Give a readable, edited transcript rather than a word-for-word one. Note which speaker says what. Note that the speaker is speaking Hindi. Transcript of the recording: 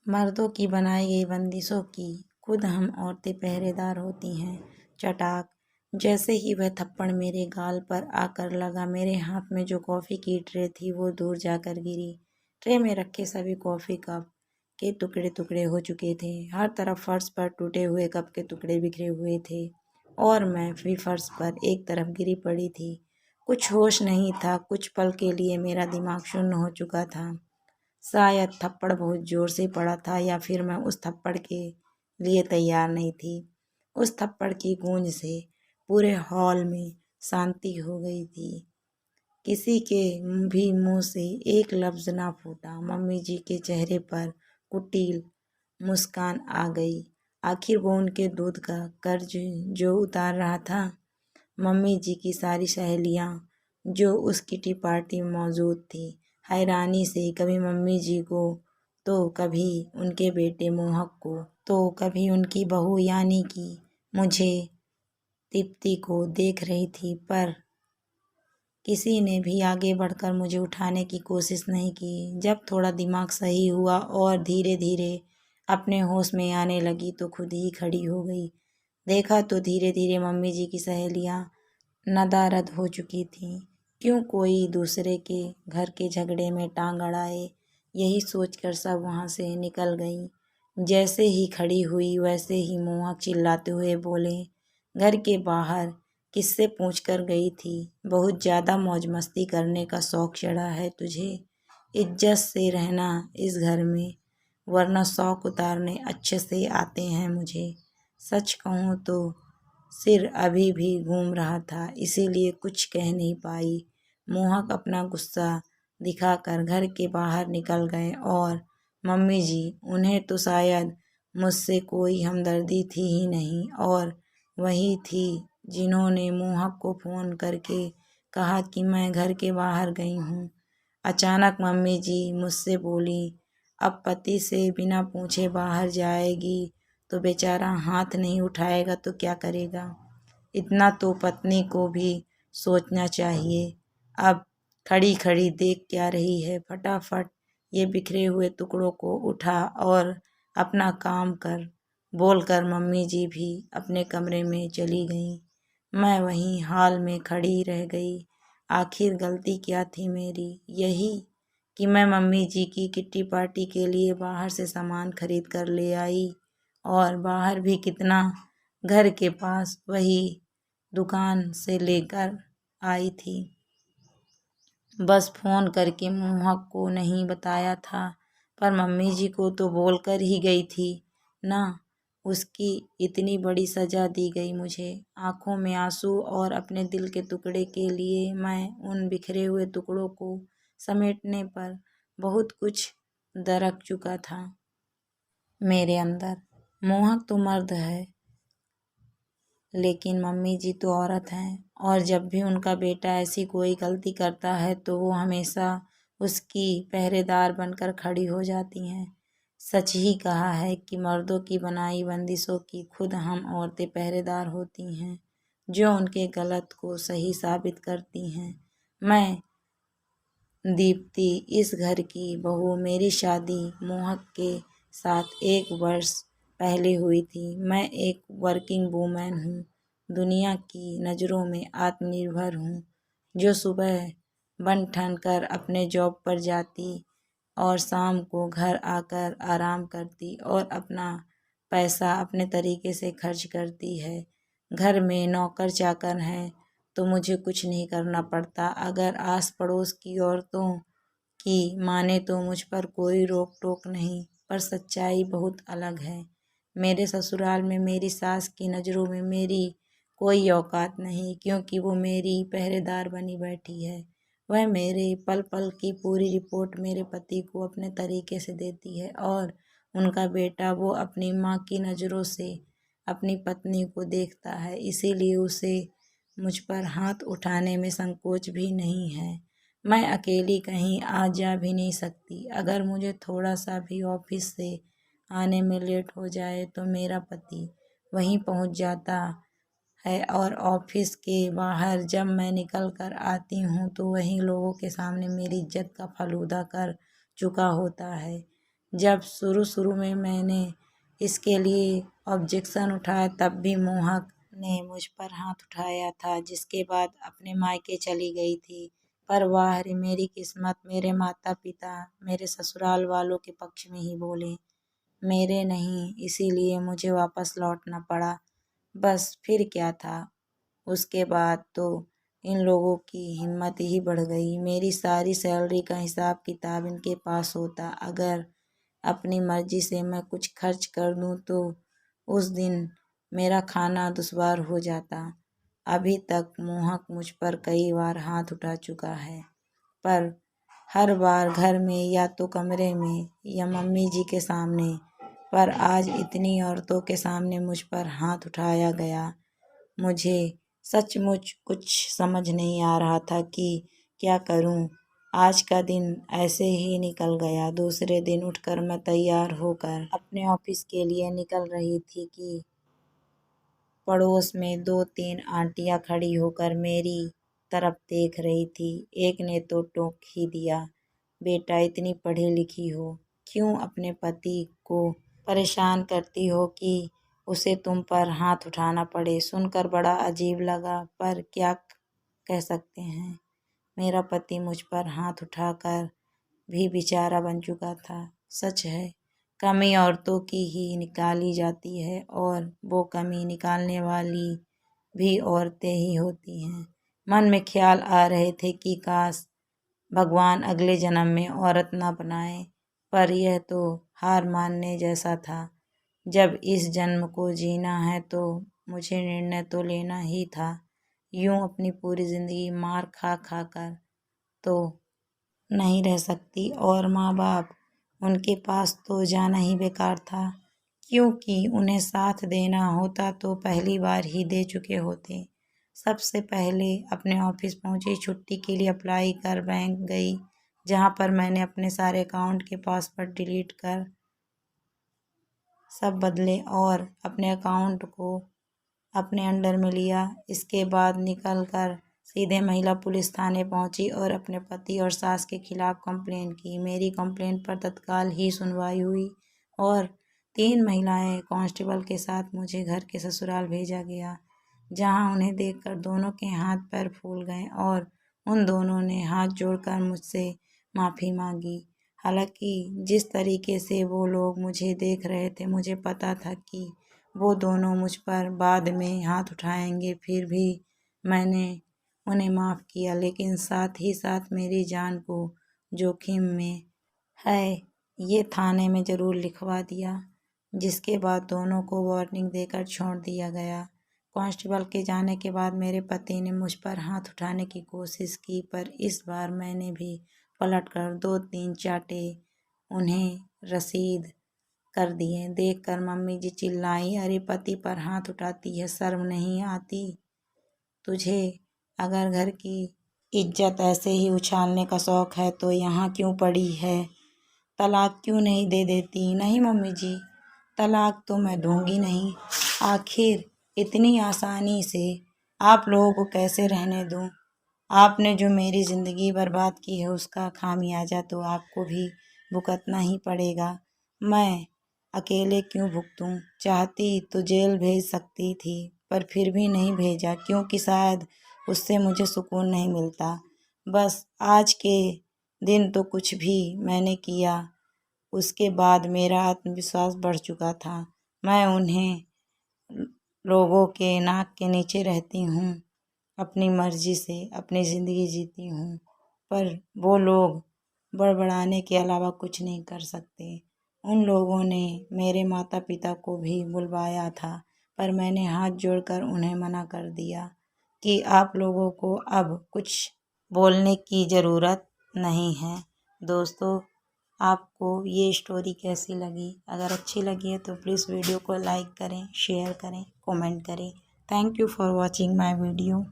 Speaker 1: मर्दों की बनाई गई बंदिशों की खुद हम औरतें पहरेदार होती हैं। चटाक। जैसे ही वह थप्पड़ मेरे गाल पर आकर लगा, मेरे हाथ में जो कॉफ़ी की ट्रे थी वो दूर जाकर गिरी। ट्रे में रखे सभी कॉफ़ी कप के टुकड़े टुकड़े हो चुके थे। हर तरफ फर्श पर टूटे हुए कप के टुकड़े बिखरे हुए थे और मैं भी फर्श पर एक तरफ गिरी पड़ी थी। कुछ होश नहीं था। कुछ पल के लिए मेरा दिमाग शून्य हो चुका था। शायद थप्पड़ बहुत जोर से पड़ा था या फिर मैं उस थप्पड़ के लिए तैयार नहीं थी। उस थप्पड़ की गूंज से पूरे हॉल में शांति हो गई थी। किसी के भी मुंह से एक लफ्ज ना फूटा। मम्मी जी के चेहरे पर कुटिल मुस्कान आ गई। आखिर वो उनके दूध का कर्ज जो उतार रहा था। मम्मी जी की सारी सहेलियां जो उस किटी पार्टी में मौजूद थी, हैरानी से कभी मम्मी जी को तो कभी उनके बेटे मोहक को तो कभी उनकी बहू यानी कि मुझे, दीप्ति को देख रही थी, पर किसी ने भी आगे बढ़कर मुझे उठाने की कोशिश नहीं की। जब थोड़ा दिमाग सही हुआ और धीरे धीरे अपने होश में आने लगी तो खुद ही खड़ी हो गई। देखा तो धीरे धीरे मम्मी जी की सहेलियां नदारद हो चुकी थीं। क्यों कोई दूसरे के घर के झगड़े में टांग अड़ाए, यही सोचकर सब वहाँ से निकल गईं। जैसे ही खड़ी हुई वैसे ही मोहक चिल्लाते हुए बोले, घर के बाहर किससे पूछ कर गई थी? बहुत ज़्यादा मौज मस्ती करने का शौक चढ़ा है तुझे। इज्जत से रहना इस घर में, वरना शौक उतारने अच्छे से आते हैं मुझे। सच कहूँ तो सिर अभी भी घूम रहा था, इसीलिए कुछ कह नहीं पाई। मोहक अपना गुस्सा दिखाकर घर के बाहर निकल गए और मम्मी जी, उन्हें तो शायद मुझसे कोई हमदर्दी थी ही नहीं, और वही थी जिन्होंने मोहक को फ़ोन करके कहा कि मैं घर के बाहर गई हूँ। अचानक मम्मी जी मुझसे बोली, अब पति से बिना पूछे बाहर जाएगी तो बेचारा हाथ नहीं उठाएगा तो क्या करेगा? इतना तो पत्नी को भी सोचना चाहिए। अब खड़ी खड़ी देख क्या रही है? फटाफट ये बिखरे हुए टुकड़ों को उठा और अपना काम कर, बोलकर मम्मी जी भी अपने कमरे में चली गईं। मैं वहीं हॉल में खड़ी रह गई। आखिर गलती क्या थी मेरी? यही कि मैं मम्मी जी की किट्टी पार्टी के लिए बाहर से सामान खरीद कर ले आई, और बाहर भी कितना, घर के पास वही दुकान से लेकर आई थी। बस फ़ोन करके मोहक को नहीं बताया था, पर मम्मी जी को तो बोल कर ही गई थी ना। उसकी इतनी बड़ी सज़ा दी गई मुझे। आंखों में आंसू और अपने दिल के टुकड़े के लिए मैं उन बिखरे हुए टुकड़ों को समेटने पर बहुत कुछ दरक चुका था मेरे अंदर। मोहक तो मर्द है, लेकिन मम्मी जी तो औरत हैं, और जब भी उनका बेटा ऐसी कोई गलती करता है तो वो हमेशा उसकी पहरेदार बनकर खड़ी हो जाती हैं। सच ही कहा है कि मर्दों की बनाई बंदिशों की खुद हम औरतें पहरेदार होती हैं, जो उनके गलत को सही साबित करती हैं। मैं दीप्ति, इस घर की बहू। मेरी शादी मोहक के साथ 1 वर्ष पहले हुई थी। मैं एक वर्किंग वूमेन हूँ, दुनिया की नज़रों में आत्मनिर्भर हूँ, जो सुबह बन ठन कर अपने जॉब पर जाती और शाम को घर आकर आराम करती और अपना पैसा अपने तरीके से खर्च करती है। घर में नौकर चाकर हैं तो मुझे कुछ नहीं करना पड़ता। अगर आस पड़ोस की औरतों की माने तो मुझ पर कोई रोक टोक नहीं, पर सच्चाई बहुत अलग है। मेरे ससुराल में मेरी सास की नज़रों में मेरी कोई औकात नहीं, क्योंकि वो मेरी पहरेदार बनी बैठी है। वह मेरे पल पल की पूरी रिपोर्ट मेरे पति को अपने तरीके से देती है, और उनका बेटा वो अपनी माँ की नज़रों से अपनी पत्नी को देखता है, इसीलिए उसे मुझ पर हाथ उठाने में संकोच भी नहीं है। मैं अकेली कहीं आ जा भी नहीं सकती। अगर मुझे थोड़ा सा भी ऑफिस से आने में लेट हो जाए तो मेरा पति वहीं पहुंच जाता है, और ऑफिस के बाहर जब मैं निकल कर आती हूँ तो वहीं लोगों के सामने मेरी इज्जत का फलूदा कर चुका होता है। जब शुरू में मैंने इसके लिए ऑब्जेक्शन उठाया तब भी मोहक ने मुझ पर हाथ उठाया था, जिसके बाद अपने मायके चली गई थी। पर वाह रे मेरी किस्मत, मेरे माता पिता मेरे ससुराल वालों के पक्ष में ही बोले, मेरे नहीं, इसीलिए मुझे वापस लौटना पड़ा। बस फिर क्या था, उसके बाद तो इन लोगों की हिम्मत ही बढ़ गई। मेरी सारी सैलरी का हिसाब किताब इनके पास होता। अगर अपनी मर्जी से मैं कुछ खर्च कर दूं तो उस दिन मेरा खाना दुश्वार हो जाता। अभी तक मोहक मुझ पर कई बार हाथ उठा चुका है, पर हर बार घर में या तो कमरे में या मम्मी जी के सामने, पर आज इतनी औरतों के सामने मुझ पर हाथ उठाया गया। मुझे सचमुच कुछ समझ नहीं आ रहा था कि क्या करूं। आज का दिन ऐसे ही निकल गया। दूसरे दिन उठकर मैं तैयार होकर अपने ऑफिस के लिए निकल रही थी कि पड़ोस में 2-3 आंटियां खड़ी होकर मेरी तरफ देख रही थी। एक ने तो टोक ही दिया, बेटा इतनी पढ़ी लिखी हो, क्यों अपने पति को परेशान करती हो कि उसे तुम पर हाथ उठाना पड़े। सुनकर बड़ा अजीब लगा, पर क्या कह सकते हैं। मेरा पति मुझ पर हाथ उठाकर भी बेचारा बन चुका था। सच है, कमी औरतों की ही निकाली जाती है और वो कमी निकालने वाली भी औरतें ही होती हैं। मन में ख्याल आ रहे थे कि काश भगवान अगले जन्म में औरत न बनाए, पर यह तो हार मानने जैसा था। जब इस जन्म को जीना है तो मुझे निर्णय तो लेना ही था। यूं अपनी पूरी जिंदगी मार खा खा कर तो नहीं रह सकती, और माँ बाप, उनके पास तो जाना ही बेकार था, क्योंकि उन्हें साथ देना होता तो पहली बार ही दे चुके होते। सबसे पहले अपने ऑफिस पहुंची, छुट्टी के लिए अप्लाई कर बैंक गई, जहां पर मैंने अपने सारे अकाउंट के पासवर्ड डिलीट कर सब बदले और अपने अकाउंट को अपने अंडर में लिया। इसके बाद निकल कर सीधे महिला पुलिस थाने पहुंची और अपने पति और सास के खिलाफ कंप्लेन की। मेरी कंप्लेंट पर तत्काल ही सुनवाई हुई और 3 महिलाएं कांस्टेबल के साथ मुझे घर के ससुराल भेजा गया, जहां उन्हें देखकर दोनों के हाथ पैर फूल गए और उन दोनों ने हाथ जोड़कर मुझसे माफ़ी मांगी। हालांकि जिस तरीके से वो लोग मुझे देख रहे थे, मुझे पता था कि वो दोनों मुझ पर बाद में हाथ उठाएंगे, फिर भी मैंने उन्हें माफ़ किया, लेकिन साथ ही साथ मेरी जान को जोखिम में है ये थाने में ज़रूर लिखवा दिया, जिसके बाद दोनों को वार्निंग देकर छोड़ दिया गया। कांस्टेबल के जाने के बाद मेरे पति ने मुझ पर हाथ उठाने की कोशिश की, पर इस बार मैंने भी पलटकर 2-3 चांटे उन्हें रसीद कर दिए। देखकर मम्मी जी चिल्लाई, अरे पति पर हाथ उठाती है, शर्म नहीं आती तुझे? अगर घर की इज्जत ऐसे ही उछालने का शौक है तो यहाँ क्यों पड़ी है? तलाक क्यों नहीं दे देती? नहीं मम्मी जी, तलाक तो मैं दूंगी नहीं। आखिर इतनी आसानी से आप लोगों को कैसे रहने दूं? आपने जो मेरी ज़िंदगी बर्बाद की है उसका खामियाजा तो आपको भी भुगतना ही पड़ेगा। मैं अकेले क्यों भुगतूं? चाहती तो जेल भेज सकती थी, पर फिर भी नहीं भेजा, क्योंकि शायद उससे मुझे सुकून नहीं मिलता। बस आज के दिन तो कुछ भी मैंने किया, उसके बाद मेरा आत्मविश्वास बढ़ चुका था। मैं उन्हें लोगों के नाक के नीचे रहती हूँ, अपनी मर्जी से अपनी ज़िंदगी जीती हूँ, पर वो लोग बड़बड़ाने के अलावा कुछ नहीं कर सकते। उन लोगों ने मेरे माता पिता को भी बुलवाया था, पर मैंने हाथ जोड़कर उन्हें मना कर दिया कि आप लोगों को अब कुछ बोलने की ज़रूरत नहीं है। दोस्तों, आपको ये स्टोरी कैसी लगी? अगर अच्छी लगी है तो प्लीज़ वीडियो को लाइक करें, शेयर करें, कमेंट करें। Thank you for watching my video.